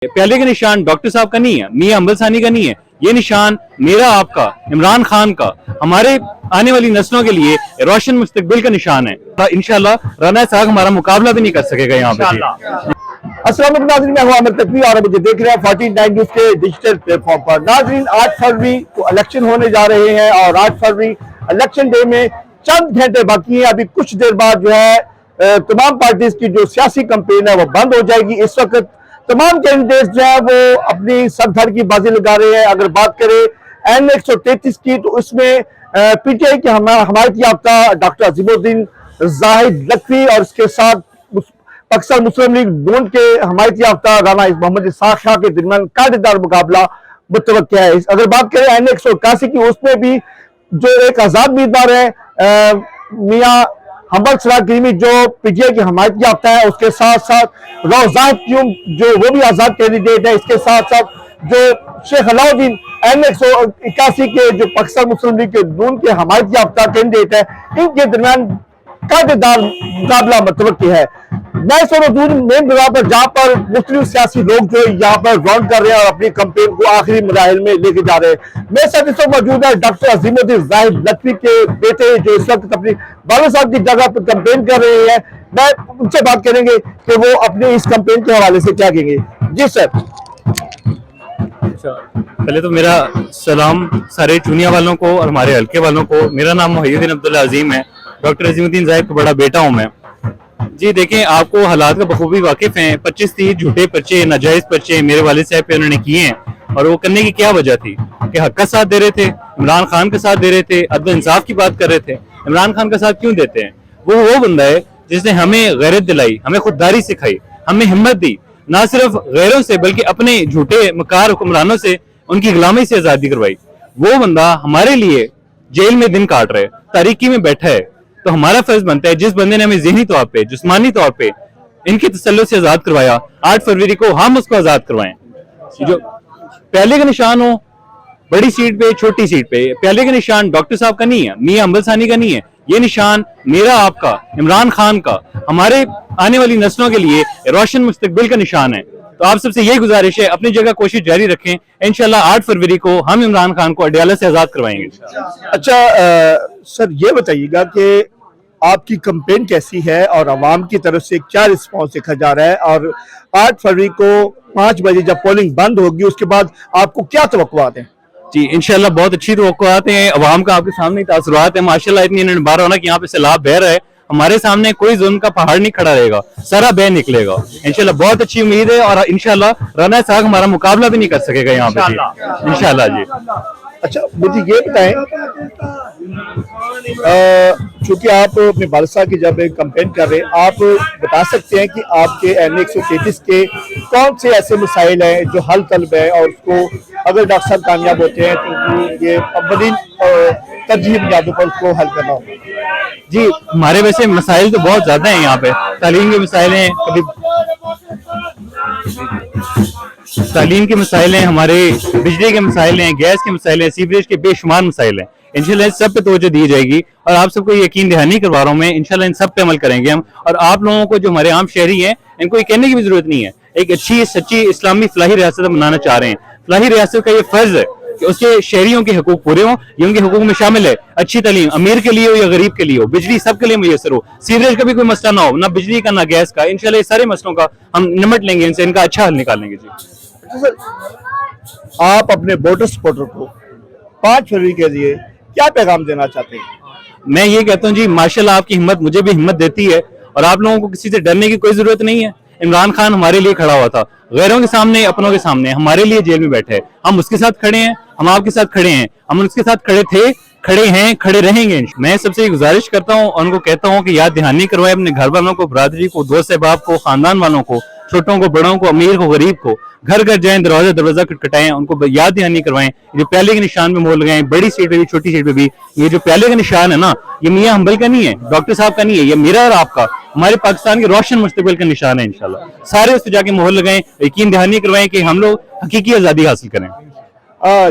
पहले का निशान डॉक्टर साहब का नहीं है, मियां अम्बल सानी का नहीं है। ये निशान मेरा, आपका, इमरान खान का, हमारे आने वाली नस्लों के लिए रोशन मुस्तकबिल का निशान है। इंशाल्लाह राना साहब हमारा मुकाबला भी नहीं कर सकेगा यहाँ पे। अस्सलाम वालेकुम नाज़रीन, मैं हूं आमिर तकवी और मुझे देख रहे हैं 49 न्यूज़ के डिजिटल प्लेटफॉर्म पर। नाज़रीन, 8 फरवरी को इलेक्शन होने जा रहे हैं और 8 फरवरी इलेक्शन डे में चंद घंटे बाकी हैं। अभी कुछ देर बाद जो है तमाम पार्टीज की जो सियासी कैंपेन है वो बंद हो जाएगी। इस वक्त तमाम कैंडिडेट्स जो है वो अपनी सर धड़ की बाजी लगा रहे हैं। अगर बात करें N 133 की तो उसमें पीटीआई के हमायत याफ्ता डॉक्टर अजीमुद्दीन जाहिद लखवी और इसके साथ पाकिस्तान मुस्लिम लीग नून के हमायत याफ्ता राना मोहम्मद इसाक शाह के दरमियान कांटेदार मुकाबला मुतवक्किया है। अगर बात करें N 181 की, उसमें भी जो एक आजाद उम्मीदवार है मियां हम्बल सरार करीमी जो पीटीआई की हमायत याफ्ता है, उसके साथ साथ रौजाद क्यूम जो वो भी आजाद कैंडिडेट है। इसके साथ साथ जो शेख अलाउद्दीन N 181 के जो पाकिस्तान मुस्लिम लीग के नून के हमायत याफ्ता कैंडिडेट है, इनके दरमियान कांटेदार मुकाबला मुतवक्किया है। मैं इस मौजूद मेन जगह पर जहाँ पर मुख्तलिफ सियासी लोग जो यहाँ पर राउंड कर रहे हैं और अपनी कंपेन को आखिरी मराहिल में लेके जा रहे हैं। मेरे साथ इस वक्त मौजूद है डॉक्टर अजीमुद्दीन जाहिद लखवी के बेटे जो इस वक्त अपनी वालिद साहब की जगह पर कंपेन कर रहे हैं। मैं उनसे बात करेंगे कि वो अपने इस कंपेन के हवाले से क्या कहेंगे। जी सर। अच्छा, पहले तो मेरा सलाम सारे चुनिया वालों को और हमारे हल्के वालों को। मेरा नाम मोहिउद्दीन अब्दुल्ला अजीम है, डॉक्टर अजीमुद्दीन जाहिद का बड़ा बेटा हूँ मैं। जी देखें, आपको हालात का बखूबी वाकिफ हैं। 25-30 झूठे पर्चे, नाजायज पर्चे मेरे वालिद साहब पे उन्होंने किए हैं और वो करने की क्या वजह थी कि हक का साथ दे रहे थे, इमरान खान का साथ दे रहे थे, अदल इंसाफ की बात कर रहे थे। इमरान खान का साथ क्यों देते हैं? वो बंदा है जिसने हमें गैरत दिलाई, हमें खुददारी सिखाई, हमें हिम्मत दी, ना सिर्फ गैरों से बल्कि अपने झूठे मकार हुक्मरानों से उनकी गुलामी से आजादी करवाई। वो बंदा हमारे लिए जेल में दिन काट रहे, तारीकी में बैठा है। तो हमारा फर्ज बनता है, जिस बंदे ने हमें ज़हनी तौर पे, जिस्मानी तौर पे इनके तसल्लुत से आजाद करवाया, 8 फरवरी को हम उसको आजाद करवाएं। जो पहले का निशान हो, बड़ी सीट पे, छोटी सीट पे, पहले का निशान डॉक्टर साहब का नहीं है, मियां अम्बल सानी का नहीं है। ये निशान मेरा, आपका, इमरान खान का, हमारे आने वाली नस्लों के लिए रोशन मुस्तकबिल का निशान है। तो आप सबसे यही गुजारिश है, अपनी जगह कोशिश जारी रखें। इंशाल्लाह 8 फरवरी को हम इमरान खान को अडयाला से आजाद करवाएंगे। अच्छा सर, ये बताइएगा कि आपकी कंपेन कैसी है और आवाम की तरफ से क्या रिस्पॉन्स देखा जा रहा है, और 8 फरवरी को 5 बजे जब पोलिंग बंद होगी उसके बाद आपको क्या तवक्कुआत हैं? जी इंशाल्लाह बहुत अच्छी तवक्कुआत हैं। अवाम का आपके सामने तासुरात है माशाल्लाह, इतनी निर्भर होना कि यहाँ पे सैलाब बह रहा है। हमारे सामने कोई जुल्म का पहाड़ नहीं खड़ा रहेगा, सारा बह निकलेगा। इंशाल्लाह बहुत अच्छी उम्मीद है और इंशाल्लाह राना साहब हमारा मुकाबला भी नहीं कर सकेगा यहाँ पे इंशाल्लाह जी। अच्छा, मुझे ये बताएं, चूंकि आप अपने वालिद साहब की जब कंपेन कर रहे हैं, आप बता सकते हैं कि आपके N 133 के कौन से ऐसे मसाइल हैं जो हल तलब है और उसको अगर डॉक्टर साहब कामयाब होते हैं तो ये अव्वलीन तरजीह बुनियादों पर उसको हल करना होगा? जी हमारे वैसे मसाइल तो बहुत ज्यादा हैं यहाँ पे। तालीम के मसाइल हैं, कभी तालीम के मसाइल हैं, हमारे बिजली के मसाइल हैं, गैस के मसाइल हैं, सीवरेज के बेशुमार मसाइल हैं। इंशाल्लाह इन सब पे तवज्जो दी जाएगी और आप सबको यकीन दहानी करवा रहा हूँ मैं, इंशाल्लाह इन सब पे अमल करेंगे हम। और आप लोगों को जो हमारे आम शहरी हैं, इनको ये कहने की भी जरूरत नहीं है, एक अच्छी सच्ची इस्लामी फलाही रियासत बनाना चाह रहे हैं। फलाही रियासत का ये फर्ज है कि उसके शहरियों के हकूक पूरे हों। ये उनके हकूक में शामिल है अच्छी तालीम, अमीर के लिए हो या गरीब के लिए हो, बिजली सबके लिए मुयसर हो, सीवरेज का भी कोई मसला ना हो, ना बिजली का ना गैस का। इंशाल्लाह ये सारे मसलों का हम निमट लेंगे, इनसे इनका अच्छा हल निकालेंगे। जी आप अपने वोटर सपोर्टर को 5 फरवरी के लिए क्या पैगाम देना चाहते हैं? मैं ये कहता हूँ जी, माशाल्लाह आपकी हिम्मत मुझे भी हिम्मत देती है और आप लोगों को किसी से डरने की कोई जरूरत नहीं है। इमरान खान हमारे लिए खड़ा हुआ था, गैरों के सामने, अपनों के सामने, हमारे लिए जेल में बैठे हैं। हम उसके साथ खड़े हैं, हम आपके साथ खड़े हैं, हम उसके साथ खड़े थे, खड़े हैं, खड़े रहेंगे। मैं सबसे गुजारिश करता हूँ और उनको कहता हूँ कि याद दहानी करवाए अपने घर वालों को, बरादरी को, दोस्त अहबाब को, खानदान वालों को, छोटों को, बड़ों को, अमीर को, गरीब को, घर घर जाएं, दरवाजा दरवाजा खटखटाएं, उनको याद दहानी करवाएं। जो पहले के निशान में मोल लगाएं, बड़ी सीट पे भी, छोटी सीट पे भी। ये जो पहले का निशान है ना, ये मियां हम्बल का नहीं है, डॉक्टर साहब का नहीं है, ये मेरा और आपका, हमारे पाकिस्तान के रोशन मुस्तकबिल का निशान है। इंशाल्लाह सारे उस पर जाके मोहर लगाएं, यकीन दहानी करवाएं कि हम लोग हकीकी आजादी हासिल करें।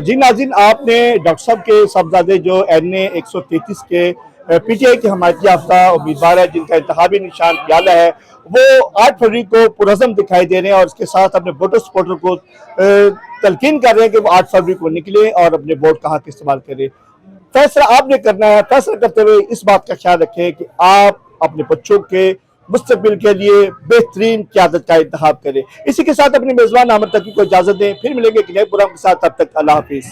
जी नाज़रीन, आपने डॉक्टर साहब के साहबजादे जो N 133 के पीटीआई की हमायत याफ्ता उम्मीदवार है, जिनका इंतखाबी निशान प्याला है, वो 8 फरवरी को पुरज़म दिखाई दे रहे हैं और इसके साथ अपने वोटर सपोर्टर को तलकीन कर रहे हैं कि वो 8 फरवरी को निकले और अपने वोट का हक इस्तेमाल करें। फैसला आपने करना है। फैसला करते हुए इस बात का ख्याल रखें कि आप अपने बच्चों के मुस्तकबिल के लिए बेहतरीन क़यादत का इंतखाब करें। इसी के साथ अपने मेज़बान आमिर तकी को इजाज़त दें। फिर मिलेंगे एक नए प्रोग्राम के साथ। तब तक अल्लाह हाफिज़।